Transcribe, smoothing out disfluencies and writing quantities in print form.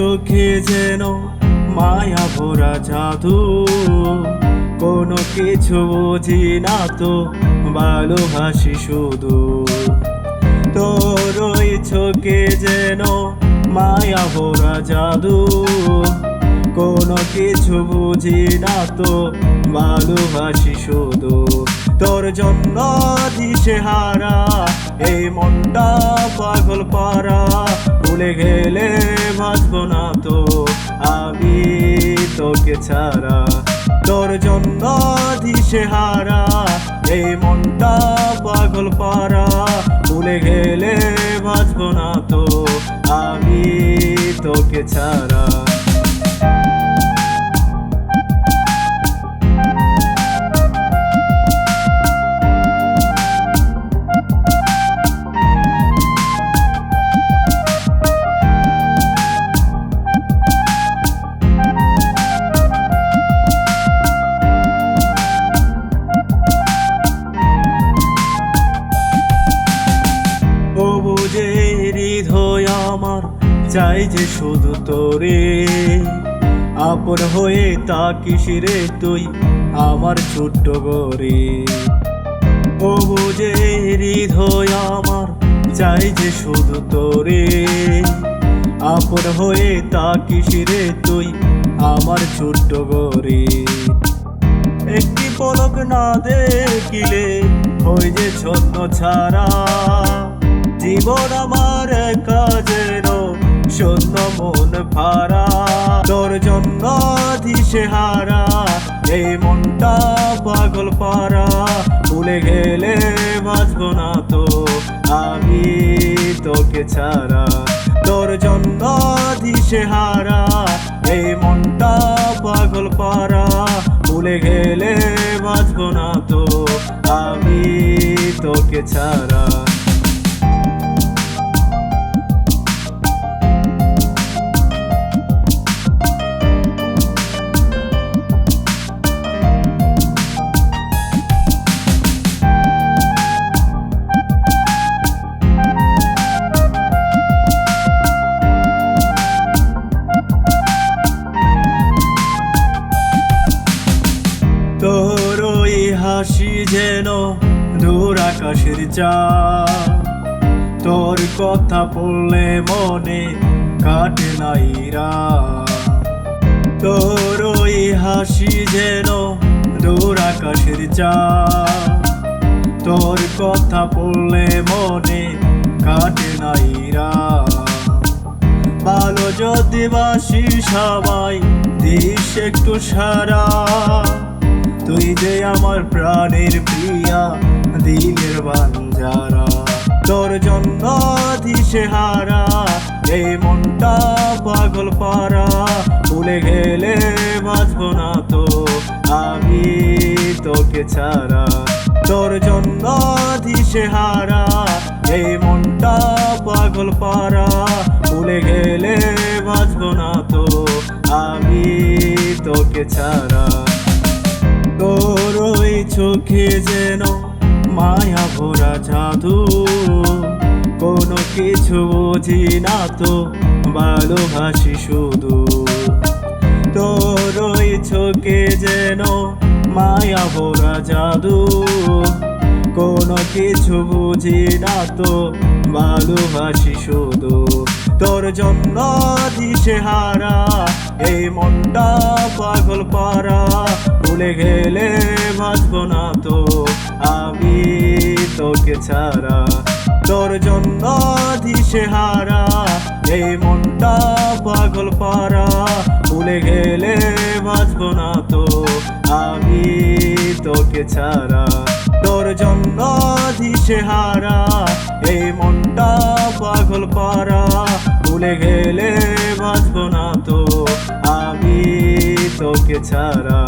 চোখে যেন মায়া ভরা জাদু, কোনো কিছু বুঝি না তো ভালোবাসি শুধু। তোর ওই চোখে যেন মায়া ভরা জাদু, কোনো কিছু বুঝি না তো ভালোবাসি শুধু। তোর জন্য দিশেহারা এই মনটা পাগল পারা, ভুলে গেলে বাঁচব না তো আমি তোকে ছাড়া। তোর জন্য দিশেহারা এই মনটা পাগল পারা, ভুলে গেলে বাঁচব না তো আমি তোকে ছাড়া। হৃদয় আমার চাই যে শুধু তোরে, আপন হয়ে থাকিস রে তুই আমার ছোট্ট ঘরে। ও বুঝে হৃদয় আমার চাই যে শুধু তোরে, আপন হয়ে থাকিস রে তুই আমার ছোট্ট ঘরে। একটি পলক না দেখিলে হই যে ছন্ন ছাড়া, জীবন আমার কাজের শূন্য মন ভাড়া। তোর জন্য দিশেহারা এই মনটা পাগল পারা, ভুলে গেলে বাঁচব না তো আমি তোকে ছাড়া। তোর জন্য দিশেহারা এই মনটা পাগল পারা, ভুলে গেলে বাঁচব না তো আমি তোকে ছাড়া। তোর ওই হাসি যেন দূর আকাশের চাঁদ, তোর কথা পড়লে মনে কাটে নাই রাত। তোর ওই হাসি যেন দূর আকাশের চাঁদ, তোর কথা পড়লে মনে কাটে নাই রাত। ভালো যদি বাসি সবাই দিস একটু সারা, তুই যে আমার প্রাণের প্রিয়া দিলের বাঞ্জারা। তোর জন্য দিশেহারা এই মনটা পাগল পারা, ভুলে গেলে বাঁচব না তো আমি তোকে ছাড়া। তোর জন্য দিশেহারা এই মনটা পাগল পারা, ভুলে গেলে বাঁচব না তো আমি তোকে ছাড়া। তোর ওই চোখে যেন মায়া ভরা জাদু, কোনো কিছু বুঝি না তো ভালোবাসি শুধু। তোর ওই চোখে যেন মায়া ভরা জাদু, কোনো কিছু বুঝি না তো ভালোবাসি শুধু। তোর জন্য দিশেহারা এই মনটা পাগল পারা, ভুলে গেলে বাঁচব না তো আমি তোকে ছাড়া। তোর জন্য দিশেহারা এই মনটা পাগল পারা, ভুলে গেলে বাঁচব না তো আমি তোকে ছাড়া। তোর জন্য দিশেহারা এই মনটা পাগল পারা, ভুলে গেলে বাঁচব না তো আমি তোকে ছাড়া।